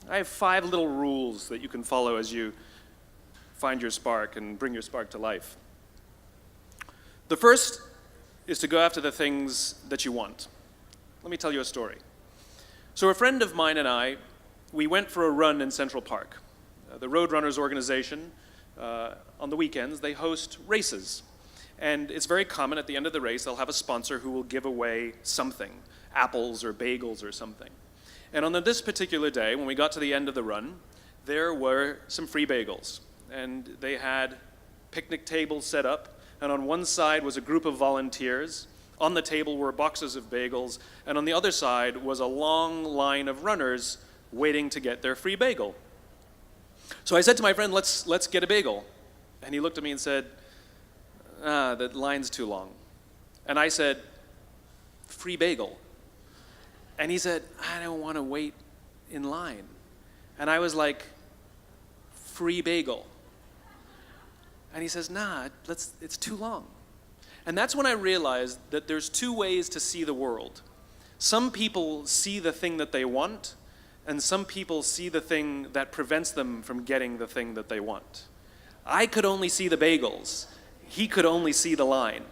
I have 5 little rules that you can follow as you find your spark and bring your spark to life. The first is to go after the things that you want. Let me tell you a story. So a friend of mine and I, we went for a run in Central Park. The Roadrunners organization, on the weekends, they host races. And it's very common at the end of the race, they'll have a sponsor who will give away something, apples or bagels or something. And on this particular day, when we got to the end of the run, there were some free bagels. And they had picnic tables set up, and on one side was a group of volunteers. On the table were boxes of bagels, and on the other side was a long line of runners waiting to get their free bagel. So I said to my friend, let's get a bagel. And he looked at me and said, the line's too long. And I said, free bagel. And he said, I don't want to wait in line. And I was like, free bagel. And he says, nah, it's too long. And that's when I realized that there's 2 ways to see the world. Some people see the thing that they want, and some people see the thing that prevents them from getting the thing that they want. I could only see the bagels. He could only see the line.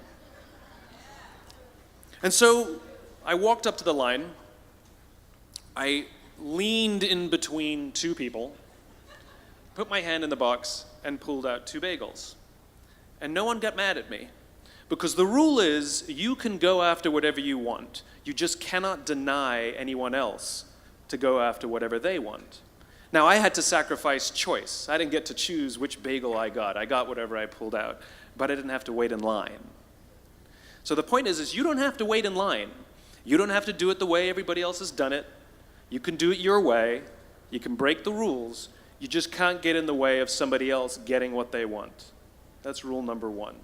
And so I walked up to the line. I leaned in between 2 people, put my hand in the box, and pulled out 2 bagels. And no one got mad at me. Because the rule is, you can go after whatever you want. You just cannot deny anyone else to go after whatever they want. Now, I had to sacrifice choice. I didn't get to choose which bagel I got. I got whatever I pulled out, but I didn't have to wait in line. So the point is you don't have to wait in line. You don't have to do it the way everybody else has done it. You can do it your way. You can break the rules. You just can't get in the way of somebody else getting what they want. That's rule number 1.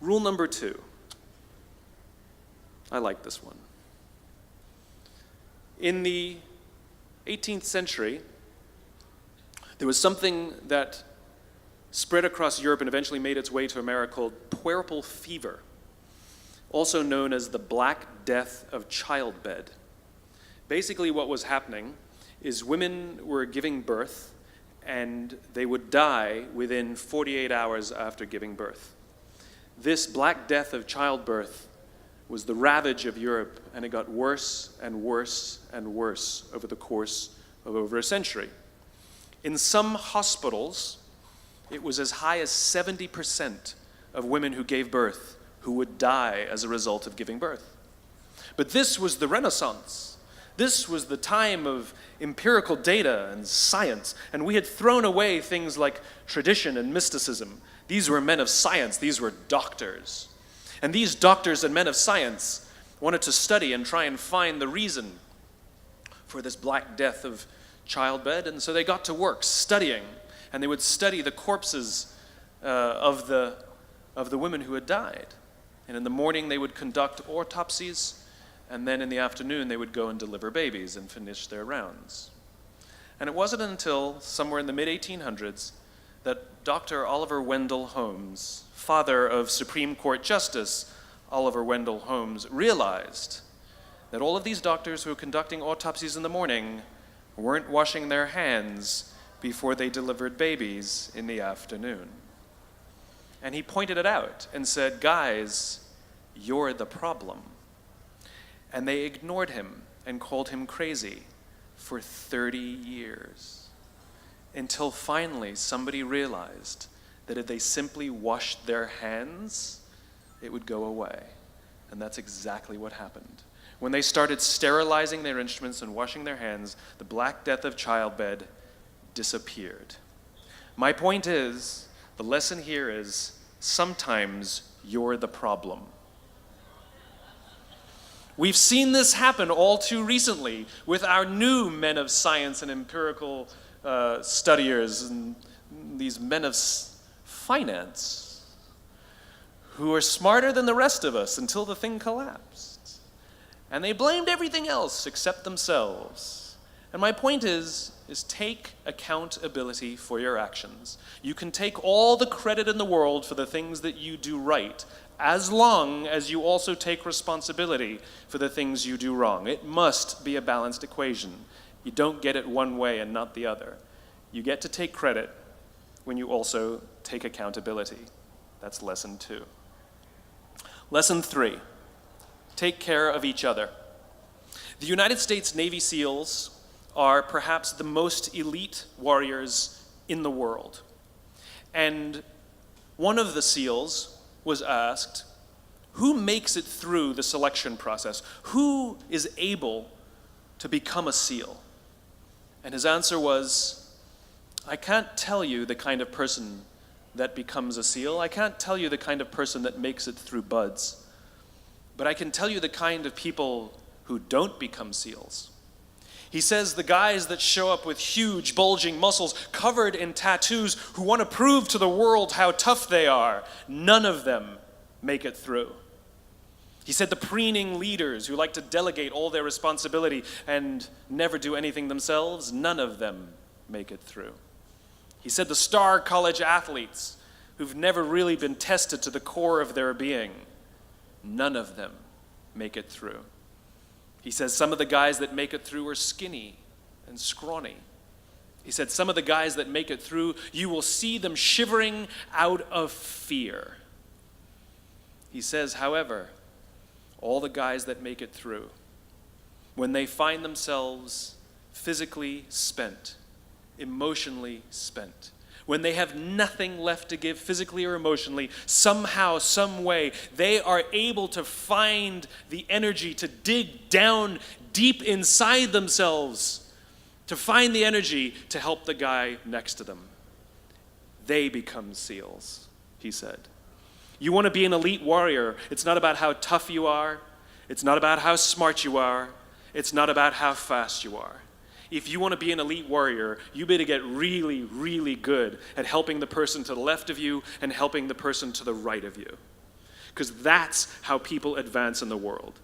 Rule number 2. I like this one. In the 18th century, there was something that spread across Europe and eventually made its way to America called puerperal fever, also known as the Black Death of childbed. Basically what was happening is women were giving birth and they would die within 48 hours after giving birth. This Black Death of childbirth was the ravage of Europe, and it got worse and worse and worse over the course of over a century. In some hospitals, it was as high as 70% of women who gave birth who would die as a result of giving birth. But this was the Renaissance. This was the time of empirical data and science, and we had thrown away things like tradition and mysticism. These were men of science. These were doctors. And these doctors and men of science wanted to study and try and find the reason for this Black Death of childbed, and so they got to work studying, and they would study the corpses of the women who had died. And in the morning they would conduct autopsies, and then in the afternoon they would go and deliver babies and finish their rounds. And it wasn't until somewhere in the mid-1800s that Dr. Oliver Wendell Holmes, father of Supreme Court Justice Oliver Wendell Holmes, realized that all of these doctors who were conducting autopsies in the morning weren't washing their hands before they delivered babies in the afternoon. And he pointed it out and said, guys, you're the problem. And they ignored him and called him crazy for 30 years. Until finally somebody realized that if they simply washed their hands, it would go away. And that's exactly what happened. When they started sterilizing their instruments and washing their hands, the Black Death of childbed disappeared. My point is, the lesson here is, sometimes you're the problem. We've seen this happen all too recently with our new men of science and empirical studiers and these men of finance who are smarter than the rest of us until the thing collapsed. And they blamed everything else except themselves. And my point is take accountability for your actions. You can take all the credit in the world for the things that you do right, as long as you also take responsibility for the things you do wrong. It must be a balanced equation. You don't get it one way and not the other. You get to take credit when you also take accountability. That's lesson 2. Lesson 3, take care of each other. The United States Navy SEALs are perhaps the most elite warriors in the world. And one of the SEALs was asked, who makes it through the selection process? Who is able to become a SEAL? And his answer was, I can't tell you the kind of person that becomes a SEAL. I can't tell you the kind of person that makes it through BUD/S. But I can tell you the kind of people who don't become SEALs. He says the guys that show up with huge, bulging muscles covered in tattoos who want to prove to the world how tough they are, none of them make it through. He said the preening leaders who like to delegate all their responsibility and never do anything themselves, none of them make it through. He said the star college athletes who've never really been tested to the core of their being, none of them make it through. He says some of the guys that make it through are skinny and scrawny. He said some of the guys that make it through, you will see them shivering out of fear. He says, however, all the guys that make it through, when they find themselves physically spent, emotionally spent, when they have nothing left to give physically or emotionally, somehow, some way, they are able to find the energy to dig down deep inside themselves, to find the energy to help the guy next to them. They become SEALs, he said. You want to be an elite warrior. It's not about how tough you are. It's not about how smart you are. It's not about how fast you are. If you want to be an elite warrior, you better get really, really good at helping the person to the left of you and helping the person to the right of you. Because that's how people advance in the world.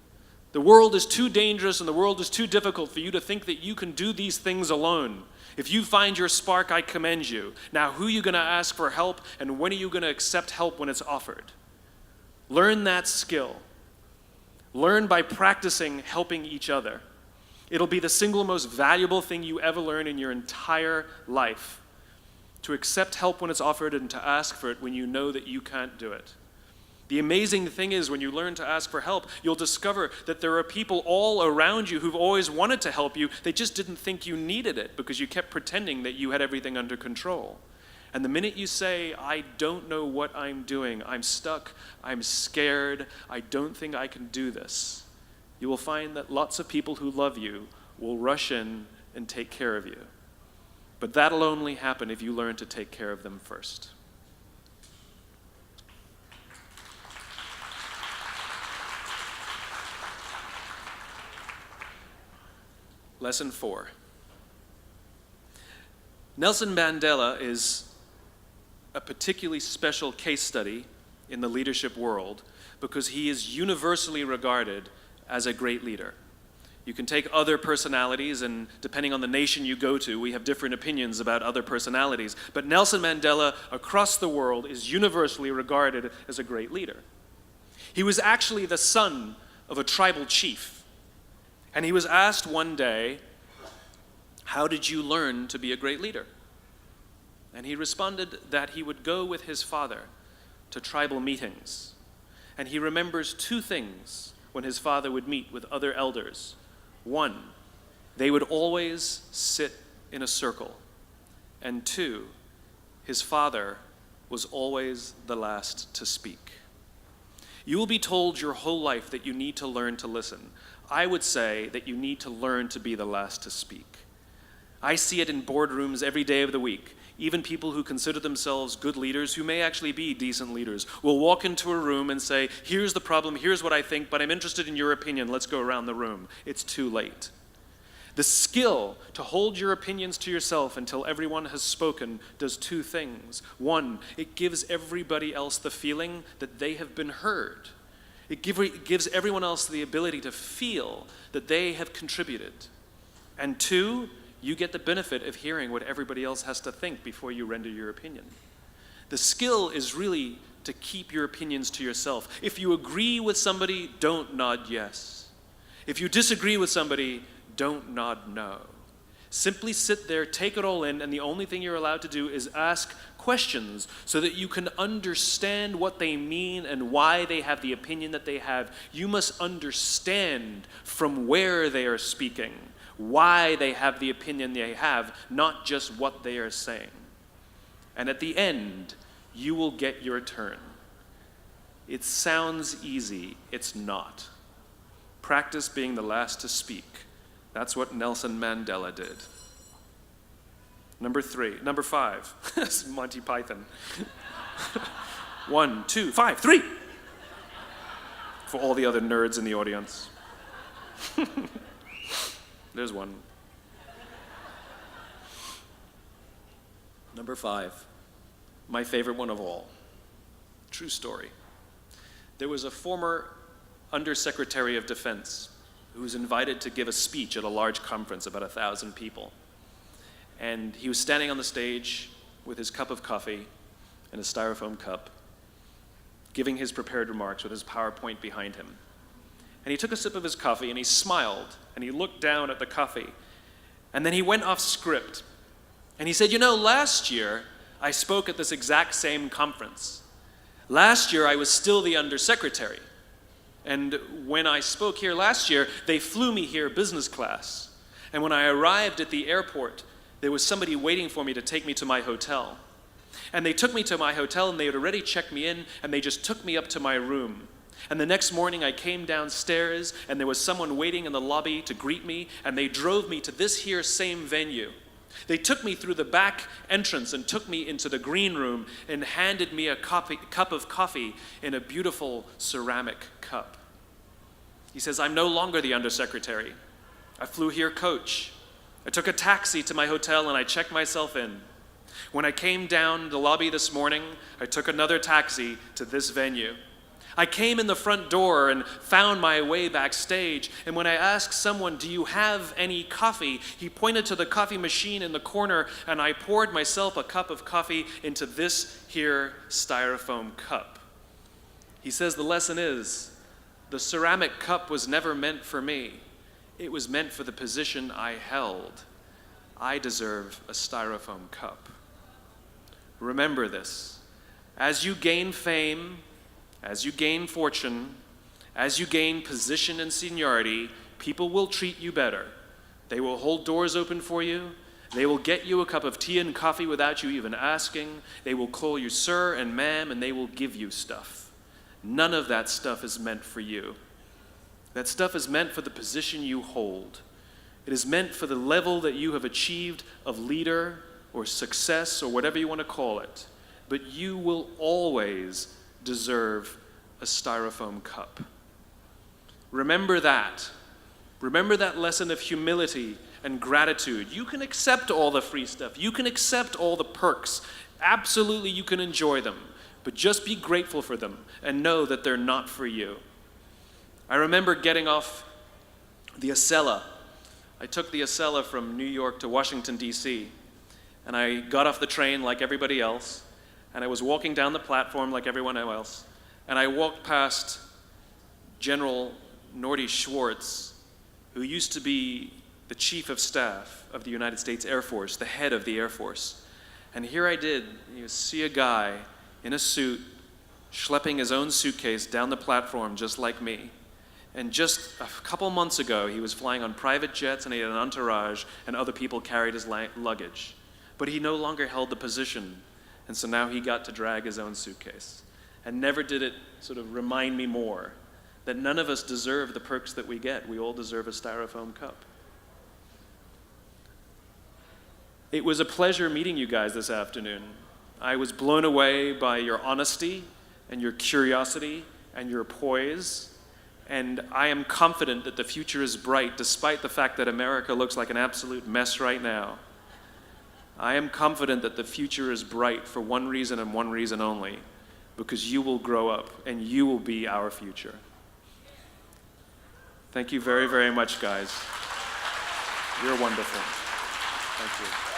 The world is too dangerous and the world is too difficult for you to think that you can do these things alone. If you find your spark, I commend you. Now, who are you going to ask for help, and when are you going to accept help when it's offered? Learn that skill. Learn by practicing helping each other. It'll be the single most valuable thing you ever learn in your entire life. To accept help when it's offered and to ask for it when you know that you can't do it. The amazing thing is when you learn to ask for help, you'll discover that there are people all around you who've always wanted to help you. They just didn't think you needed it because you kept pretending that you had everything under control. And the minute you say, I don't know what I'm doing, I'm stuck, I'm scared, I don't think I can do this, you will find that lots of people who love you will rush in and take care of you. But that'll only happen if you learn to take care of them first. Lesson 4. Nelson Mandela is a particularly special case study in the leadership world because he is universally regarded as a great leader. You can take other personalities, and depending on the nation you go to, we have different opinions about other personalities. But Nelson Mandela, across the world, is universally regarded as a great leader. He was actually the son of a tribal chief. And he was asked one day, how did you learn to be a great leader? And he responded that he would go with his father to tribal meetings. And he remembers two things when his father would meet with other elders. One, they would always sit in a circle. And two, his father was always the last to speak. You will be told your whole life that you need to learn to listen. I would say that you need to learn to be the last to speak. I see it in boardrooms every day of the week. Even people who consider themselves good leaders, who may actually be decent leaders, will walk into a room and say, here's the problem, here's what I think, but I'm interested in your opinion, let's go around the room. It's too late. The skill to hold your opinions to yourself until everyone has spoken does two things. One, it gives everybody else the feeling that they have been heard. It gives everyone else the ability to feel that they have contributed. And two, you get the benefit of hearing what everybody else has to think before you render your opinion. The skill is really to keep your opinions to yourself. If you agree with somebody, don't nod yes. If you disagree with somebody, don't nod no. Simply sit there, take it all in, and the only thing you're allowed to do is ask questions so that you can understand what they mean and why they have the opinion that they have. You must understand from where they are speaking, why they have the opinion they have, not just what they are saying. And at the end, you will get your turn. It sounds easy, it's not. Practice being the last to speak. That's what Nelson Mandela did. Number 5. This is Monty Python. 1, 2, 5, 3. For all the other nerds in the audience. There's one. Number 5. My favorite one of all. True story. There was a former Undersecretary of Defense who was invited to give a speech at a large conference, about 1,000 people. And he was standing on the stage with his cup of coffee and a styrofoam cup, giving his prepared remarks with his PowerPoint behind him. And he took a sip of his coffee and he smiled and he looked down at the coffee. And then he went off script. And he said, last year I spoke at this exact same conference. Last year I was still the Undersecretary. And when I spoke here last year, they flew me here business class. And when I arrived at the airport, there was somebody waiting for me to take me to my hotel. And they took me to my hotel and they had already checked me in and they just took me up to my room. And the next morning I came downstairs and there was someone waiting in the lobby to greet me and they drove me to this here same venue. They took me through the back entrance and took me into the green room and handed me a cup of coffee in a beautiful ceramic cup. He says, I'm no longer the Undersecretary. I flew here coach. I took a taxi to my hotel and I checked myself in. When I came down the lobby this morning, I took another taxi to this venue. I came in the front door and found my way backstage, and when I asked someone, do you have any coffee? He pointed to the coffee machine in the corner, and I poured myself a cup of coffee into this here styrofoam cup. He says the lesson is, the ceramic cup was never meant for me. It was meant for the position I held. I deserve a styrofoam cup. Remember this. As you gain fame, as you gain fortune, as you gain position and seniority, people will treat you better. They will hold doors open for you. They will get you a cup of tea and coffee without you even asking. They will call you sir and ma'am, and they will give you stuff. None of that stuff is meant for you. That stuff is meant for the position you hold. It is meant for the level that you have achieved of leader or success or whatever you want to call it. But you will always deserve a styrofoam cup. Remember that. Remember that lesson of humility and gratitude. You can accept all the free stuff. You can accept all the perks. Absolutely, you can enjoy them. But just be grateful for them and know that they're not for you. I remember getting off the Acela. I took the Acela from New York to Washington, D.C., and I got off the train like everybody else, and I was walking down the platform like everyone else, and I walked past General Norty Schwartz, who used to be the Chief of Staff of the United States Air Force, the head of the Air Force. And here I did, see a guy in a suit schlepping his own suitcase down the platform just like me. And just a couple months ago, he was flying on private jets and he had an entourage and other people carried his luggage. But he no longer held the position. And so now he got to drag his own suitcase. And never did it sort of remind me more that none of us deserve the perks that we get. We all deserve a styrofoam cup. It was a pleasure meeting you guys this afternoon. I was blown away by your honesty and your curiosity and your poise. And I am confident that the future is bright despite the fact that America looks like an absolute mess right now. I am confident that the future is bright for one reason and one reason only, because you will grow up and you will be our future. Thank you very, very much, guys. You're wonderful. Thank you.